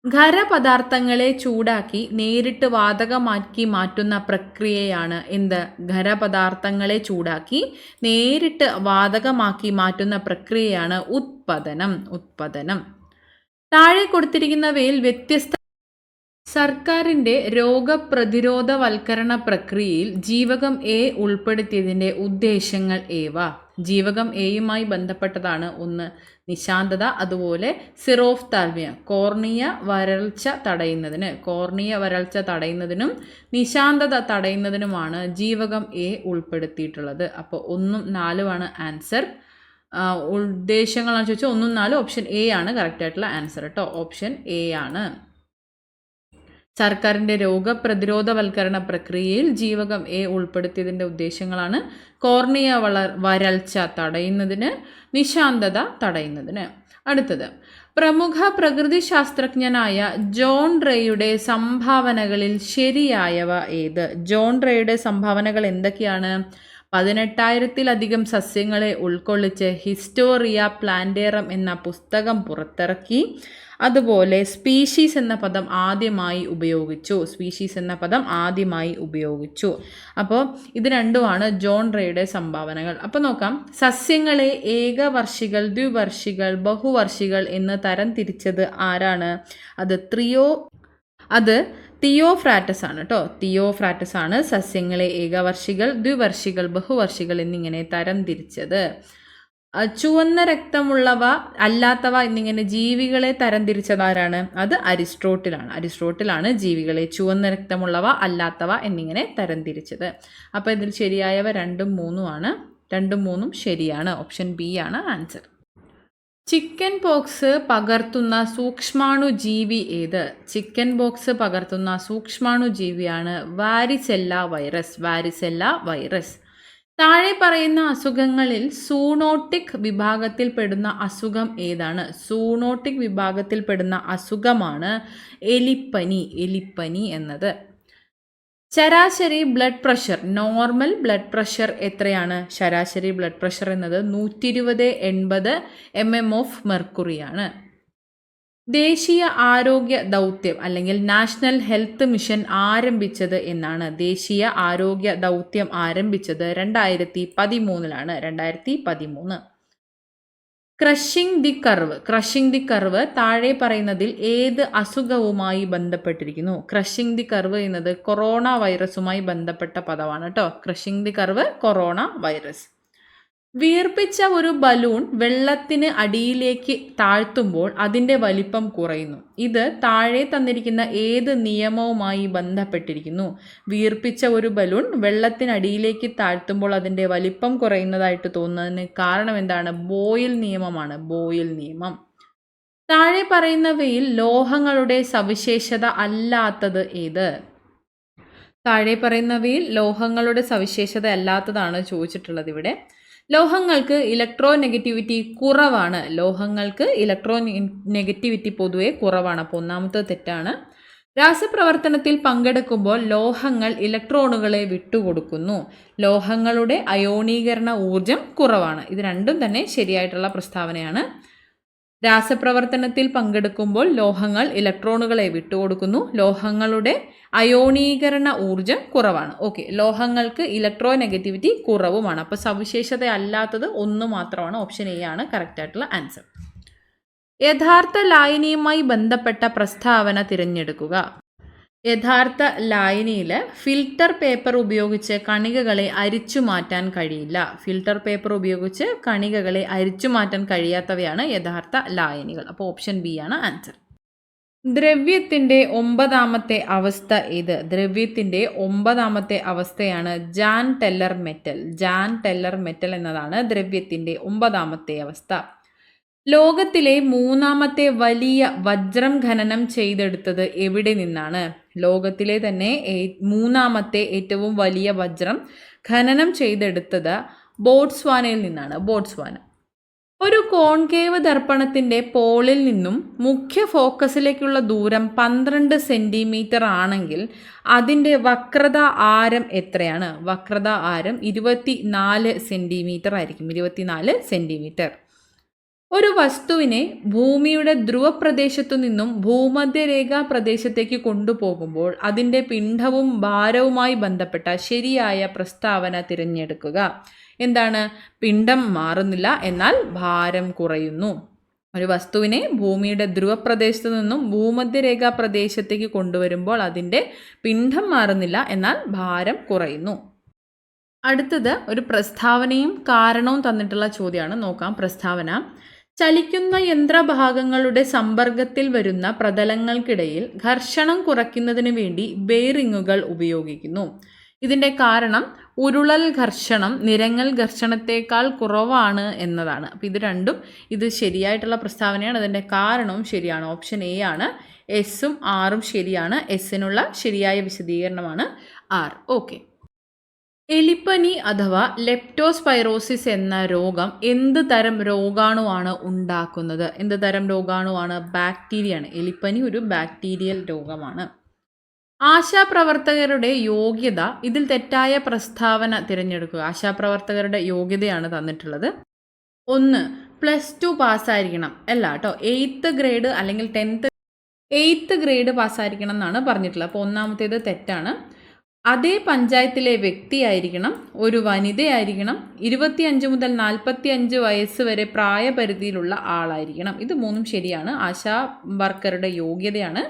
ഖരപദാർത്ഥങ്ങളെ ചൂടാക്കി നേരിട്ട് വാതകമാക്കി മാറ്റുന്ന പ്രക്രിയയാണ് എന്ത്? ഖരപദാർത്ഥങ്ങളെ ചൂടാക്കി നേരിട്ട് വാതകമാക്കി മാറ്റുന്ന പ്രക്രിയയാണ് ഉത്പതനം. താഴെ കൊടുത്തിരിക്കുന്നവയിൽ വ്യത്യസ്ത സർക്കാരിൻ്റെ രോഗപ്രതിരോധവൽക്കരണ പ്രക്രിയയിൽ ജീവകം A ഉൾപ്പെടുത്തിയതിൻ്റെ ഉദ്ദേശങ്ങൾ ഏവ? ജീവകം എയുമായി ബന്ധപ്പെട്ടതാണ് 1 നിശാന്തത, അതുപോലെ സിറോഫ്താൽമിയ കോർണിയ വരൾച്ച തടയുന്നതിനും നിശാന്തത തടയുന്നതിനുമാണ് ജീവകം A ഉൾപ്പെടുത്തിയിട്ടുള്ളത്. അപ്പോൾ 1ഉം 4ഉമാണ് ആൻസർ. ഉദ്ദേശങ്ങളാണ് ചോദിച്ചാൽ 1ഉം 4ഉം ഓപ്ഷൻ A ആണ് കറക്റ്റ് ആയിട്ടുള്ള ആൻസർ കേട്ടോ. ഓപ്ഷൻ A ആണ്. സർക്കാരിൻ്റെ രോഗപ്രതിരോധവൽക്കരണ പ്രക്രിയയിൽ ജീവകം A ഉൾപ്പെടുത്തിയതിൻ്റെ ഉദ്ദേശങ്ങളാണ് കോർണിയ വരൾച്ച തടയുന്നതിന്, നിശാന്തത തടയുന്നതിന്. അടുത്തത്, പ്രമുഖ പ്രകൃതിശാസ്ത്രജ്ഞനായ ജോൺ റേയുടെ സംഭാവനകളിൽ ശരിയായവ ഏത്? ജോൺ റേയുടെ സംഭാവനകൾ എന്തൊക്കെയാണ്? 18,000-ലധികം സസ്യങ്ങളെ ഉൾക്കൊള്ളിച്ച് ഹിസ്റ്റോറിയ പ്ലാന്റേറം എന്ന പുസ്തകം പുറത്തിറക്കി. അതുപോലെ സ്പീഷീസ് എന്ന പദം ആദ്യമായി ഉപയോഗിച്ചു. അപ്പോൾ ഇത് രണ്ടുമാണ് ജോൺ റേയുടെ സംഭാവനകൾ. അപ്പോൾ നോക്കാം. സസ്യങ്ങളെ ഏകവർഷികൾ, ദ്വിവർഷികൾ, ബഹുവർഷികൾ എന്ന് തരം തിരിച്ചത് ആരാണ്? അത് തിയോഫ്രാറ്റസ് ആണ് കേട്ടോ. തിയോഫ്രാറ്റസ് ആണ് സസ്യങ്ങളെ ഏകവർഷികൾ, ദ്വിവർഷികൾ, ബഹുവർഷികൾ എന്നിങ്ങനെ തരം തിരിച്ചത്. ചുവന്ന രക്തമുള്ളവ അല്ലാത്തവ എന്നിങ്ങനെ ജീവികളെ തരംതിരിച്ചതാരാണ്? അത് അരിസ്റ്റോട്ടിലാണ് ജീവികളെ ചുവന്ന രക്തമുള്ളവ അല്ലാത്തവ എന്നിങ്ങനെ തരംതിരിച്ചത്. അപ്പോൾ ഇതിൽ ശരിയായവ 2ഉം 3ഉം ആണ്. 2ഉം 3ഉം ശരിയാണ്. ഓപ്ഷൻ ബി ആണ് ആൻസർ. ചിക്കൻ പോക്സ് പകർത്തുന്ന സൂക്ഷ്മാണുജീവി ഏത്? ചിക്കൻ പോക്സ് പകർത്തുന്ന സൂക്ഷ്മാണുജീവിയാണ് വാരിസെല്ല വൈറസ്. താഴെ പറയുന്ന അസുഖങ്ങളിൽ സൂണോട്ടിക് വിഭാഗത്തിൽപ്പെടുന്ന അസുഖം ഏതാണ്? സൂണോട്ടിക് വിഭാഗത്തിൽപ്പെടുന്ന അസുഖമാണ് എലിപ്പനി എന്നത്. ശരാശരി blood pressure, normal blood pressure എത്രയാണ്? ശരാശരി ബ്ലഡ് പ്രഷർ എന്നത് 120/80 mm of mercury ആണ്. ദേശീയ ആരോഗ്യ ദൗത്യം അല്ലെങ്കിൽ നാഷണൽ ഹെൽത്ത് മിഷൻ ആരംഭിച്ചത് എന്നാണ്? ദേശീയ ആരോഗ്യ ദൗത്യം ആരംഭിച്ചത് 2013. ക്രഷിംഗ് ദി കർവ് താഴെ പറയുന്നതിൽ ഏത് അസുഖവുമായി ബന്ധപ്പെട്ടിരിക്കുന്നു? ക്രഷിംഗ് ദി കർവ് എന്നത് കൊറോണ വൈറസുമായി ബന്ധപ്പെട്ട പദമാണ് കേട്ടോ. Crushing the curve coronavirus. വീർപ്പിച്ച ഒരു ബലൂൺ വെള്ളത്തിന് അടിയിലേക്ക് താഴ്ത്തുമ്പോൾ അതിൻ്റെ വലിപ്പം കുറയുന്നു. ഇത് താഴെ തന്നിരിക്കുന്ന ഏത് നിയമവുമായി ബന്ധപ്പെട്ടിരിക്കുന്നു? വീർപ്പിച്ച ഒരു ബലൂൺ വെള്ളത്തിനടിയിലേക്ക് താഴ്ത്തുമ്പോൾ അതിൻ്റെ വലിപ്പം കുറയുന്നതായിട്ട് തോന്നുന്നതിന് കാരണം എന്താണ്? ബോയിൽ നിയമമാണ്. ബോയിൽ നിയമം. താഴെ പറയുന്നവയിൽ ലോഹങ്ങളുടെ സവിശേഷത അല്ലാത്തത് ഏത്? താഴെ പറയുന്നവയിൽ ലോഹങ്ങളുടെ സവിശേഷത അല്ലാത്തതാണ് ചോദിച്ചിട്ടുള്ളത് ഇവിടെ. ലോഹങ്ങൾക്ക് ഇലക്ട്രോ നെഗറ്റിവിറ്റി കുറവാണ്. പൊതുവെ കുറവാണ്. അപ്പോൾ ഒന്നാമത്തെ തെറ്റാണ്. രാസപ്രവർത്തനത്തിൽ പങ്കെടുക്കുമ്പോൾ ലോഹങ്ങൾ ഇലക്ട്രോണുകളെ വിട്ടുകൊടുക്കുന്നു. ലോഹങ്ങളുടെ അയോണീകരണ ഊർജം കുറവാണ്. ഇത് രണ്ടും തന്നെ ശരിയായിട്ടുള്ള പ്രസ്താവനയാണ്. രാസപ്രവർത്തനത്തിൽ പങ്കെടുക്കുമ്പോൾ ലോഹങ്ങൾ ഇലക്ട്രോണുകളെ വിട്ടുകൊടുക്കുന്നു. ലോഹങ്ങളുടെ അയോണീകരണ ഊർജം കുറവാണ്. ഓക്കെ, ലോഹങ്ങൾക്ക് ഇലക്ട്രോ നെഗറ്റിവിറ്റി കുറവുമാണ്. അപ്പോൾ സവിശേഷത അല്ലാത്തത് ഒന്ന് മാത്രമാണ്. ഓപ്ഷൻ എ ആണ് കറക്റ്റ് ആയിട്ടുള്ള ആൻസർ. യഥാർത്ഥ ലായനിയുമായി ബന്ധപ്പെട്ട പ്രസ്താവന തിരഞ്ഞെടുക്കുക. യഥാർത്ഥ ലായനിയിൽ ഫിൽട്ടർ പേപ്പർ ഉപയോഗിച്ച് കണികകളെ അരിച്ചു മാറ്റാൻ കഴിയില്ല. ഫിൽട്ടർ പേപ്പർ ഉപയോഗിച്ച് കണികകളെ അരിച്ചു മാറ്റാൻ കഴിയാത്തവയാണ് യഥാർത്ഥ ലായനികൾ. അപ്പോൾ ഓപ്ഷൻ ബി ആണ് ആൻസർ. ദ്രവ്യത്തിൻ്റെ 9ാമത്തെ അവസ്ഥ ഏത്? ദ്രവ്യത്തിൻ്റെ 9ാമത്തെ അവസ്ഥയാണ് Jan teller metal. Jan teller metal എന്നതാണ് ദ്രവ്യത്തിൻ്റെ 9ാമത്തെ അവസ്ഥ. ലോകത്തിലെ 3ാമത്തെ വലിയ വജ്രം ഖനനം ചെയ്തെടുത്തത് എവിടെ നിന്നാണ്? ലോകത്തിലെ തന്നെ 3ാമത്തെ ഏറ്റവും വലിയ വജ്രം ഖനനം ചെയ്തെടുത്തത് ബോട്സ്വാനയിൽ നിന്നാണ്. ബോട്സ്വാന. ഒരു കോൺകേവ് ദർപ്പണത്തിൻ്റെ പോളിൽ നിന്നും മുഖ്യ ഫോക്കസിലേക്കുള്ള ദൂരം 12 സെൻറ്റിമീറ്റർ ആണെങ്കിൽ അതിൻ്റെ വക്രത ആരം എത്രയാണ്? വക്രത ആരം 24 സെൻറ്റിമീറ്റർ ആയിരിക്കും. 24 സെൻറ്റിമീറ്റർ. ഒരു വസ്തുവിനെ ഭൂമിയുടെ ധ്രുവപ്രദേശത്തു നിന്നും ഭൂമധ്യരേഖാ പ്രദേശത്തേക്ക് കൊണ്ടുപോകുമ്പോൾ അതിൻ്റെ പിണ്ഡവും ഭാരവുമായി ബന്ധപ്പെട്ട ശരിയായ പ്രസ്താവന തിരഞ്ഞെടുക്കുക. എന്താണ്? പിണ്ഡം മാറുന്നില്ല, എന്നാൽ ഭാരം കുറയുന്നു. ഒരു വസ്തുവിനെ ഭൂമിയുടെ ധ്രുവപ്രദേശത്തു നിന്നും ഭൂമധ്യരേഖാ പ്രദേശത്തേക്ക് കൊണ്ടുവരുമ്പോൾ അതിൻ്റെ പിണ്ഡം മാറുന്നില്ല, എന്നാൽ ഭാരം കുറയുന്നു. അടുത്തത് ഒരു പ്രസ്താവനയും കാരണവും തന്നിട്ടുള്ള ചോദ്യമാണ്. നോക്കാം പ്രസ്താവന. ചലിക്കുന്ന യന്ത്രഭാഗങ്ങളുടെ സമ്പർക്കത്തിൽ വരുന്ന പ്രതലങ്ങൾക്കിടയിൽ ഘർഷണം കുറയ്ക്കുന്നതിന് വേണ്ടി ബെയറിങ്ങുകൾ ഉപയോഗിക്കുന്നു. ഇതിൻ്റെ കാരണം ഉരുളൽ ഘർഷണം നിരങ്ങൽ ഘർഷണത്തേക്കാൾ കുറവാണ് എന്നതാണ്. അപ്പോൾ ഇത് ശരിയായിട്ടുള്ള പ്രസ്താവനയാണ്. അതിൻ്റെ കാരണവും ശരിയാണ്. ഓപ്ഷൻ എ ആണ്. എസും ആറും ശരിയാണ്. എസിനുള്ള ശരിയായ വിശദീകരണമാണ് ആർ. ഓക്കെ. എലിപ്പനി അഥവാ ലെപ്റ്റോസ്പൈറോസിസ് എന്ന രോഗം എന്ത് തരം രോഗാണുവാണ് ഉണ്ടാക്കുന്നത്? എന്ത് തരം രോഗാണുവാണ്? ബാക്ടീരിയയാണ്. എലിപ്പനി ഒരു ബാക്ടീരിയൽ രോഗമാണ്. ആശാപ്രവർത്തകരുടെ യോഗ്യത. ഇതിൽ തെറ്റായ പ്രസ്താവന തിരഞ്ഞെടുക്കുക. ആശാപ്രവർത്തകരുടെ യോഗ്യതയാണ് തന്നിട്ടുള്ളത്. 1. +2 പാസ്സായിരിക്കണം. അല്ല കേട്ടോ, 8th ഗ്രേഡ് അല്ലെങ്കിൽ 8th ഗ്രേഡ് പാസ്സായിരിക്കണം എന്നാണ് പറഞ്ഞിട്ടുള്ളത്. അപ്പോൾ ഒന്നാമത്തേത് തെറ്റാണ്. അതേ പഞ്ചായത്തിലെ വ്യക്തിയായിരിക്കണം. ഒരു വനിതയായിരിക്കണം. 25 മുതൽ 45 വയസ്സ് വരെ പ്രായപരിധിയിലുള്ള ആളായിരിക്കണം. ഇത് മൂന്നും ശരിയാണ്. ആശാ വർക്കറുടെ യോഗ്യതയാണ്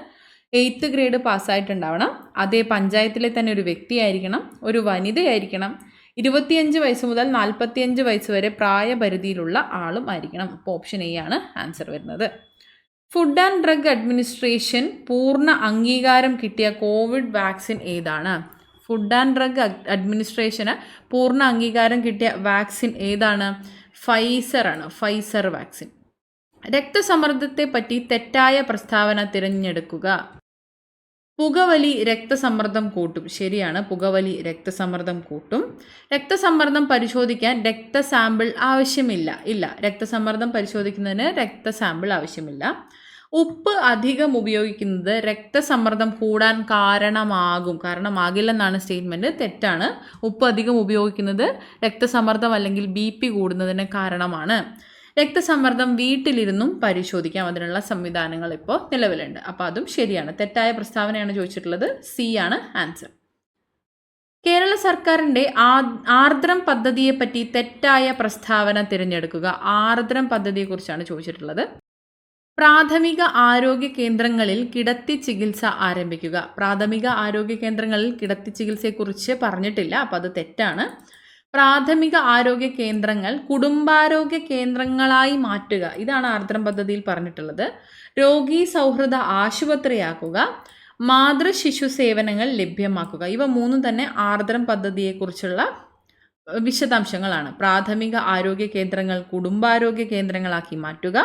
8th ഗ്രേഡ് പാസ്സായിട്ടുണ്ടാവണം. അതേ പഞ്ചായത്തിലെ തന്നെ ഒരു വ്യക്തിയായിരിക്കണം. ഒരു വനിതയായിരിക്കണം. 25 വയസ്സ് മുതൽ 45 വയസ്സ് വരെ പ്രായപരിധിയിലുള്ള ആളും ആയിരിക്കണം. അപ്പോൾ ഓപ്ഷൻ എ ആണ് ആൻസർ വരുന്നത്. ഫുഡ് ആൻഡ് ഡ്രഗ് അഡ്മിനിസ്ട്രേഷൻ പൂർണ്ണ അംഗീകാരം കിട്ടിയ കോവിഡ് വാക്സിൻ ഏതാണ്? ഫുഡ് ആൻഡ് ഡ്രഗ് അഡ്മിനിസ്ട്രേഷന് പൂർണ്ണ അംഗീകാരം കിട്ടിയ വാക്സിൻ ഏതാണ്? ഫൈസർ ആണ്. Pfizer vaccine. രക്തസമ്മർദ്ദത്തെ പറ്റി തെറ്റായ പ്രസ്താവന തിരഞ്ഞെടുക്കുക. പുകവലി രക്തസമ്മർദ്ദം കൂട്ടും. ശരിയാണ്. പുകവലി രക്തസമ്മർദ്ദം കൂട്ടും. രക്തസമ്മർദ്ദം പരിശോധിക്കാൻ രക്തസാമ്പിൾ ആവശ്യമില്ല. രക്തസമ്മർദ്ദം പരിശോധിക്കുന്നതിന് രക്തസാമ്പിൾ ആവശ്യമില്ല. ഉപ്പ് അധികം ഉപയോഗിക്കുന്നത് രക്തസമ്മർദ്ദം കൂടാൻ കാരണമാകില്ലെന്നാണ് സ്റ്റേറ്റ്മെൻറ്റ്. തെറ്റാണ്. ഉപ്പ് അധികം ഉപയോഗിക്കുന്നത് രക്തസമ്മർദ്ദം അല്ലെങ്കിൽ BP കൂടുന്നതിന് കാരണമാണ്. രക്തസമ്മർദ്ദം വീട്ടിലിരുന്നും പരിശോധിക്കാം. അതിനുള്ള സംവിധാനങ്ങൾ ഇപ്പോൾ നിലവിലുണ്ട്. അപ്പോൾ അതും ശരിയാണ്. തെറ്റായ പ്രസ്താവനയാണ് ചോദിച്ചിട്ടുള്ളത്. സി ആണ് ആൻസർ. കേരള സർക്കാരിൻ്റെ ആർദ്രം പദ്ധതിയെപ്പറ്റി തെറ്റായ പ്രസ്താവന തിരഞ്ഞെടുക്കുക. ആർദ്രം പദ്ധതിയെക്കുറിച്ചാണ് ചോദിച്ചിട്ടുള്ളത്. പ്രാഥമിക ആരോഗ്യ കേന്ദ്രങ്ങളിൽ കിടത്തി ചികിത്സ ആരംഭിക്കുക. പ്രാഥമിക ആരോഗ്യ കേന്ദ്രങ്ങളിൽ കിടത്തി ചികിത്സയെക്കുറിച്ച് പറഞ്ഞിട്ടില്ല, അപ്പോൾ അത് തെറ്റാണ്. പ്രാഥമിക ആരോഗ്യ കേന്ദ്രങ്ങൾ കുടുംബാരോഗ്യ കേന്ദ്രങ്ങളായി മാറ്റുക, ഇതാണ് ആർദ്രം പദ്ധതിയിൽ പറഞ്ഞിട്ടുള്ളത്. രോഗീ സൗഹൃദ ആശുപത്രിയാക്കുക, മാതൃശിശു സേവനങ്ങൾ ലഭ്യമാക്കുക. ഇവ മൂന്നും തന്നെ ആർദ്രം പദ്ധതിയെക്കുറിച്ചുള്ള വിശദാംശങ്ങളാണ്. പ്രാഥമിക ആരോഗ്യ കേന്ദ്രങ്ങൾ കുടുംബാരോഗ്യ കേന്ദ്രങ്ങളാക്കി മാറ്റുക,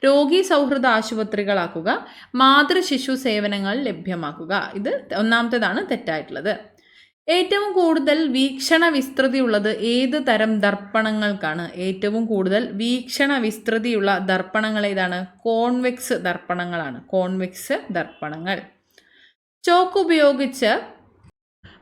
രോഗീ സൗഹൃദ ആശുപത്രികളാക്കുക, മാതൃശിശു സേവനങ്ങൾ ലഭ്യമാക്കുക. ഇത് ഒന്നാമത്തേതാണ് തെറ്റായിട്ടുള്ളത്. ഏറ്റവും കൂടുതൽ വീക്ഷണ വിസ്തൃതിയുള്ളത് ഏത് തരം ദർപ്പണങ്ങൾക്കാണ്? ഏറ്റവും കൂടുതൽ വീക്ഷണ വിസ്തൃതിയുള്ള ദർപ്പണങ്ങൾ ഏതാണ്? കോൺവെക്സ് ദർപ്പണങ്ങളാണ്. കോൺവെക്സ് ദർപ്പണങ്ങൾ. ചോക്ക് ഉപയോഗിച്ച്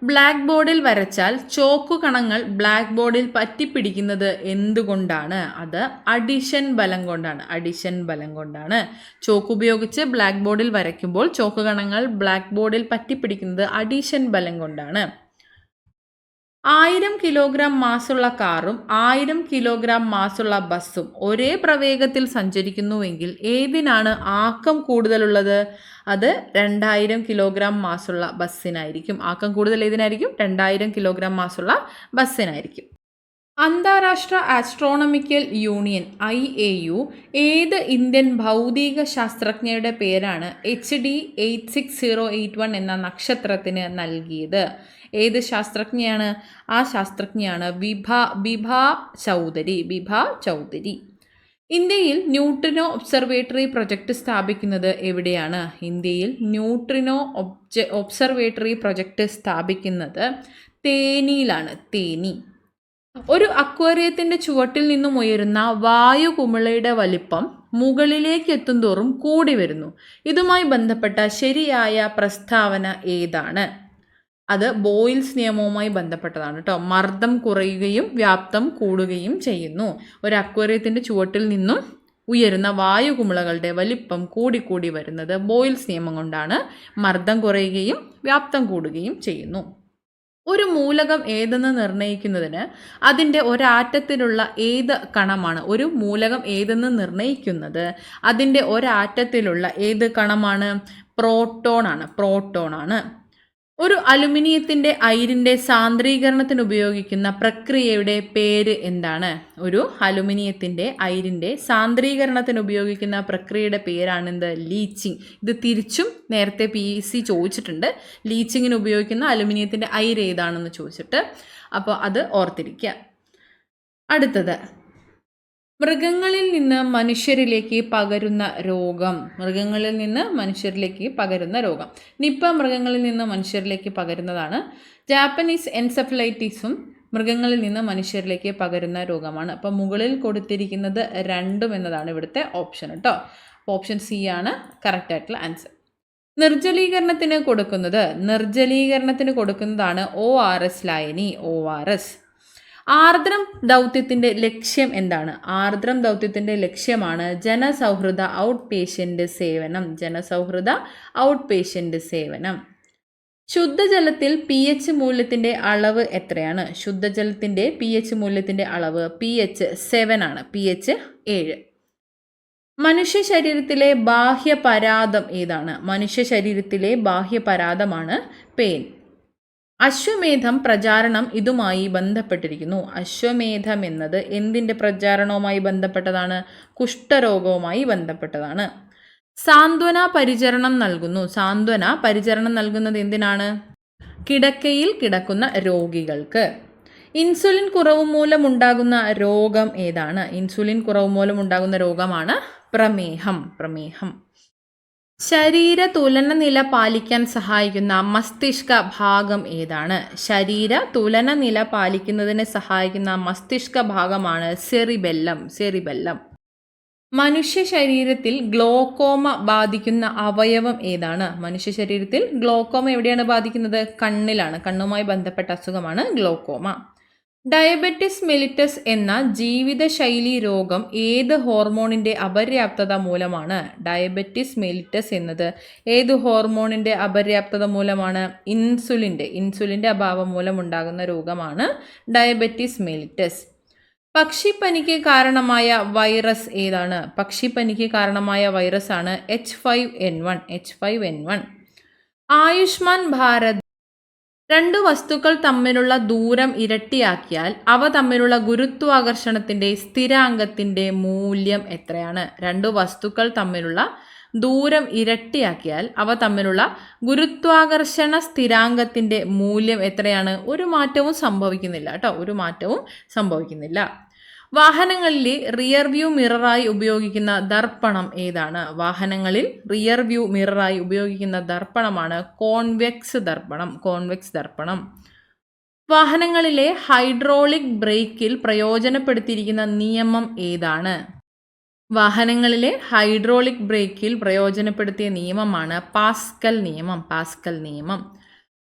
ബ്ലാക്ക് ബോർഡിൽ വരച്ചാൽ ചോക്ക് കണങ്ങൾ ബ്ലാക്ക് ബോർഡിൽ പറ്റിപ്പിടിക്കുന്നത് എന്തുകൊണ്ടാണ്? അത് അഡിഷൻ ബലം കൊണ്ടാണ്. അഡിഷൻ ബലം കൊണ്ടാണ്. ചോക്ക് ഉപയോഗിച്ച് ബ്ലാക്ക് ബോർഡിൽ വരയ്ക്കുമ്പോൾ ചോക്ക് കണങ്ങൾ ബ്ലാക്ക് ബോർഡിൽ പറ്റിപ്പിടിക്കുന്നത് അഡിഷൻ ബലം കൊണ്ടാണ്. 1000 കിലോഗ്രാം മാസുള്ള കാറും 1000 കിലോഗ്രാം മാസുള്ള ബസ്സും ഒരേ പ്രവേഗത്തിൽ സഞ്ചരിക്കുന്നുവെങ്കിൽ ഏതിനാണ് ആക്കം കൂടുതലുള്ളത്? അത് 2000 കിലോഗ്രാം മാസുള്ള ബസ്സിനായിരിക്കും. ആക്കം കൂടുതൽ ഏതിനായിരിക്കും? 2000 കിലോഗ്രാം മാസുള്ള ബസ്സിനായിരിക്കും. അന്താരാഷ്ട്ര ആസ്ട്രോണമിക്കൽ യൂണിയൻ IAU ഏത് ഇന്ത്യൻ ഭൗതിക ശാസ്ത്രജ്ഞയുടെ പേരാണ് HD 86081 എന്ന നക്ഷത്രത്തിന് നൽകിയത്? ഏത് ശാസ്ത്രജ്ഞയാണ്? ആ ശാസ്ത്രജ്ഞയാണ് ബിഭ ചൗധരി. ഇന്ത്യയിൽ ന്യൂട്രിനോ ഒബ്സർവേറ്ററി പ്രൊജക്റ്റ് സ്ഥാപിക്കുന്നത് എവിടെയാണ്? ഇന്ത്യയിൽ ന്യൂട്രിനോ ഒബ്സർവേറ്ററി പ്രൊജക്റ്റ് സ്ഥാപിക്കുന്നത് തേനിയിലാണ്. തേനി. ഒരു അക്വേറിയത്തിൻ്റെ ചുവട്ടിൽ നിന്നും ഉയരുന്ന വായുകുമിളയുടെ വലിപ്പം മുകളിലേക്ക് എത്തുന്തോറും കൂടി വരുന്നു. ഇതുമായി ബന്ധപ്പെട്ട ശരിയായ പ്രസ്താവന ഏതാണ്? അത് ബോയിൽസ് നിയമവുമായി ബന്ധപ്പെട്ടതാണ് കേട്ടോ. മർദ്ദം കുറയുകയും വ്യാപ്തം കൂടുകയും ചെയ്യുന്നു. ഒരു അക്വേറിയത്തിൻ്റെ ചുവട്ടിൽ നിന്നും ഉയരുന്ന വായുകുമിളകളുടെ വലിപ്പം കൂടിക്കൂടി വരുന്നത് ബോയിൽസ് നിയമം കൊണ്ടാണ്. മർദ്ദം കുറയുകയും വ്യാപ്തം കൂടുകയും ചെയ്യുന്നു. ഒരു മൂലകം ഏതെന്ന് നിർണ്ണയിക്കുന്നതിന് അതിൻ്റെ ഒരാറ്റത്തിലുള്ള ഏത് കണമാണ്? ഒരു മൂലകം ഏതെന്ന് നിർണ്ണയിക്കുന്നത് അതിൻ്റെ ഒരാറ്റത്തിലുള്ള ഏത് കണമാണ്? പ്രോട്ടോണാണ്. ഒരു അലുമിനിയത്തിൻ്റെ അയിരിൻ്റെ സാന്ദ്രീകരണത്തിന് ഉപയോഗിക്കുന്ന പ്രക്രിയയുടെ പേര് എന്താണ്? ഒരു അലുമിനിയത്തിൻ്റെ അയിരിൻ്റെ സാന്ദ്രീകരണത്തിന് ഉപയോഗിക്കുന്ന പ്രക്രിയയുടെ പേരാണെന്ത്? ലീച്ചിങ്. ഇത് തിരിച്ചും നേരത്തെ PSC ചോദിച്ചിട്ടുണ്ട്. ലീച്ചിങ്ങിന് ഉപയോഗിക്കുന്ന അലുമിനിയത്തിൻ്റെ അയിര് ഏതാണെന്ന് ചോദിച്ചിട്ട്, അപ്പോൾ അത് ഓർത്തിരിക്കുക. അടുത്തത്, മൃഗങ്ങളിൽ നിന്ന് മനുഷ്യരിലേക്ക് പകരുന്ന രോഗം. മൃഗങ്ങളിൽ നിന്ന് മനുഷ്യരിലേക്ക് പകരുന്ന രോഗം. നിപ്പ മൃഗങ്ങളിൽ നിന്ന് മനുഷ്യരിലേക്ക് പകരുന്നതാണ്. ജാപ്പനീസ് എൻസെഫലൈറ്റിസും മൃഗങ്ങളിൽ നിന്ന് മനുഷ്യരിലേക്ക് പകരുന്ന രോഗമാണ്. അപ്പോൾ മുകളിൽ കൊടുത്തിരിക്കുന്നത് രണ്ടും എന്നതാണ് ഇവിടുത്തെ ഓപ്ഷൻ കേട്ടോ. അപ്പോൾ ഓപ്ഷൻ C ആണ് കറക്റ്റ് ആയിട്ടുള്ള ആൻസർ. നിർജ്ജലീകരണത്തിന് കൊടുക്കുന്നതാണ് ORS ലായനി. ORS. ആർദ്രം ദൗത്യത്തിൻ്റെ ലക്ഷ്യം എന്താണ്? ആർദ്രം ദൗത്യത്തിൻ്റെ ലക്ഷ്യമാണ് ജനസൗഹൃദ ഔട്ട് പേഷ്യൻ്റ് സേവനം. ശുദ്ധജലത്തിൽ pH മൂല്യത്തിൻ്റെ അളവ് എത്രയാണ്? ശുദ്ധജലത്തിൻ്റെ pH മൂല്യത്തിൻ്റെ അളവ് pH 7 ആണ്. pH 7. മനുഷ്യ ശരീരത്തിലെ ബാഹ്യപരാദം ഏതാണ്? മനുഷ്യ ശരീരത്തിലെ ബാഹ്യപരാദമാണ് പേൻ. അശ്വമേധം പ്രചാരണം ഇതുമായി ബന്ധപ്പെട്ടിരിക്കുന്നു. അശ്വമേധം എന്നത് എന്തിൻ്റെ പ്രചാരണവുമായി ബന്ധപ്പെട്ടതാണ്? കുഷ്ഠരോഗവുമായി ബന്ധപ്പെട്ടതാണ്. സാന്ത്വന പരിചരണം നൽകുന്നത് എന്തിനാണ്? കിടക്കയിൽ കിടക്കുന്ന രോഗികൾക്ക്. ഇൻസുലിൻ കുറവ് മൂലമുണ്ടാകുന്ന രോഗം ഏതാണ്? ഇൻസുലിൻ കുറവ് മൂലമുണ്ടാകുന്ന രോഗമാണ് പ്രമേഹം. ശരീര തുലന നില പാലിക്കാൻ സഹായിക്കുന്ന മസ്തിഷ്ക ഭാഗം ഏതാണ്? ശരീര തുലന നില പാലിക്കുന്നതിന് സഹായിക്കുന്ന മസ്തിഷ്ക ഭാഗമാണ് സെറിബെല്ലം. മനുഷ്യ ശരീരത്തിൽ ഗ്ലോക്കോമ ബാധിക്കുന്ന അവയവം ഏതാണ്? മനുഷ്യ ശരീരത്തിൽ ഗ്ലോക്കോമ എവിടെയാണ് ബാധിക്കുന്നത്? കണ്ണിലാണ്. കണ്ണുമായി ബന്ധപ്പെട്ട അസുഖമാണ് ഗ്ലോക്കോമ. ഡയബറ്റിസ് മെലിറ്റസ് എന്ന ജീവിതശൈലി രോഗം ഏത് ഹോർമോണിൻ്റെ അപര്യാപ്തത മൂലമാണ്? ഡയബറ്റിസ് മെലിറ്റസ് എന്നത് ഏത് ഹോർമോണിൻ്റെ അപര്യാപ്തത മൂലമാണ്? ഇൻസുലിൻ്റെ അഭാവം മൂലമുണ്ടാകുന്ന രോഗമാണ് ഡയബറ്റിസ് മെലിറ്റസ്. പക്ഷിപ്പനിക്ക് കാരണമായ വൈറസ് ഏതാണ്? പക്ഷിപ്പനിക്ക് കാരണമായ വൈറസ് ആണ് H5N1. ആയുഷ്മാൻ ഭാരത് രണ്ട് വസ്തുക്കൾ തമ്മിലുള്ള ദൂരം ഇരട്ടിയാക്കിയാൽ അവ തമ്മിലുള്ള ഗുരുത്വാകർഷണത്തിൻ്റെ സ്ഥിരാങ്കത്തിൻ്റെ മൂല്യം എത്രയാണ്? രണ്ട് വസ്തുക്കൾ തമ്മിലുള്ള ദൂരം ഇരട്ടിയാക്കിയാൽ അവ തമ്മിലുള്ള ഗുരുത്വാകർഷണ സ്ഥിരാങ്കത്തിൻ്റെ മൂല്യം എത്രയാണ്? ഒരു മാറ്റവും സംഭവിക്കുന്നില്ല കേട്ടോ, ഒരു മാറ്റവും സംഭവിക്കുന്നില്ല. വാഹനങ്ങളിലെ റിയർ വ്യൂ മിററായി ഉപയോഗിക്കുന്ന ദർപ്പണം ഏതാണ്? വാഹനങ്ങളിൽ റിയർ വ്യൂ മിററായി ഉപയോഗിക്കുന്ന ദർപ്പണമാണ് കോൺവെക്സ് ദർപ്പണം. വാഹനങ്ങളിലെ ഹൈഡ്രോളിക് ബ്രേക്കിൽ പ്രയോജനപ്പെടുത്തിയിരിക്കുന്ന നിയമം ഏതാണ്? വാഹനങ്ങളിലെ ഹൈഡ്രോളിക് ബ്രേക്കിൽ പ്രയോജനപ്പെടുത്തിയ നിയമമാണ് പാസ്കൽ നിയമം.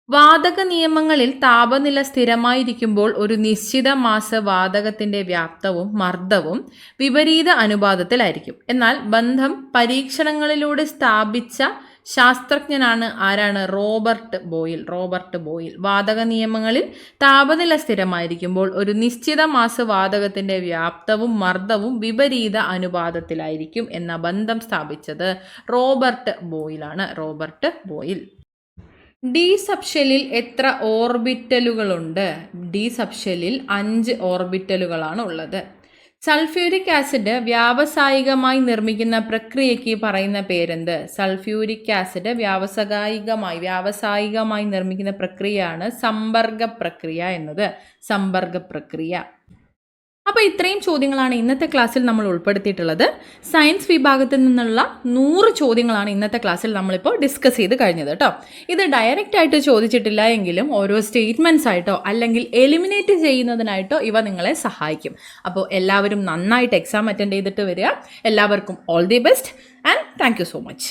വാതക നിയമങ്ങളിൽ താപനില സ്ഥിരമായിരിക്കുമ്പോൾ ഒരു നിശ്ചിത മാസ വാതകത്തിൻ്റെ വ്യാപ്തവും മർദ്ദവും വിപരീത അനുപാതത്തിലായിരിക്കും. എന്നാൽ ബന്ധം പരീക്ഷണങ്ങളിലൂടെ സ്ഥാപിച്ച ശാസ്ത്രജ്ഞനാണ് ആരാണ്? Robert Boyle. വാതക നിയമങ്ങളിൽ താപനില സ്ഥിരമായിരിക്കുമ്പോൾ ഒരു നിശ്ചിത മാസ വാതകത്തിൻ്റെ വ്യാപ്തവും മർദ്ദവും വിപരീത അനുപാതത്തിലായിരിക്കും എന്ന ബന്ധം സ്ഥാപിച്ചത് റോബർട്ട് ബോയിൽ. ഡി സബ്ഷെല്ലിൽ എത്ര ഓർബിറ്റലുകളുണ്ട്? ഡി സബ്ഷെല്ലിൽ 5 ഓർബിറ്റലുകളാണ് ഉള്ളത്. സൾഫ്യൂരിക് ആസിഡ് വ്യാവസായികമായി നിർമ്മിക്കുന്ന പ്രക്രിയയ്ക്ക് പറയുന്ന പേരെന്ത്? സൾഫ്യൂരിക് ആസിഡ് വ്യാവസായികമായി നിർമ്മിക്കുന്ന പ്രക്രിയയാണ് സമ്പർക്ക പ്രക്രിയ. അപ്പോൾ ഇത്രയും ചോദ്യങ്ങളാണ് ഇന്നത്തെ ക്ലാസ്സിൽ നമ്മൾ ഉൾപ്പെടുത്തിയിട്ടുള്ളത്. സയൻസ് വിഭാഗത്തിൽ നിന്നുള്ള 100 ചോദ്യങ്ങളാണ് ഇന്നത്തെ ക്ലാസ്സിൽ നമ്മളിപ്പോൾ ഡിസ്കസ് ചെയ്ത് കഴിഞ്ഞത് കേട്ടോ. ഇത് ഡയറക്റ്റ് ആയിട്ട് ചോദിച്ചിട്ടില്ല എങ്കിലും ഓരോ സ്റ്റേറ്റ്മെൻറ്റ്സ് ആയിട്ടോ അല്ലെങ്കിൽ എലിമിനേറ്റ് ചെയ്യുന്നതിനായിട്ടോ ഇവ നിങ്ങളെ സഹായിക്കും. അപ്പോൾ എല്ലാവരും നന്നായിട്ട് എക്സാം അറ്റൻഡ് ചെയ്തിട്ട് വരിക. എല്ലാവർക്കും all the best and thank you so much.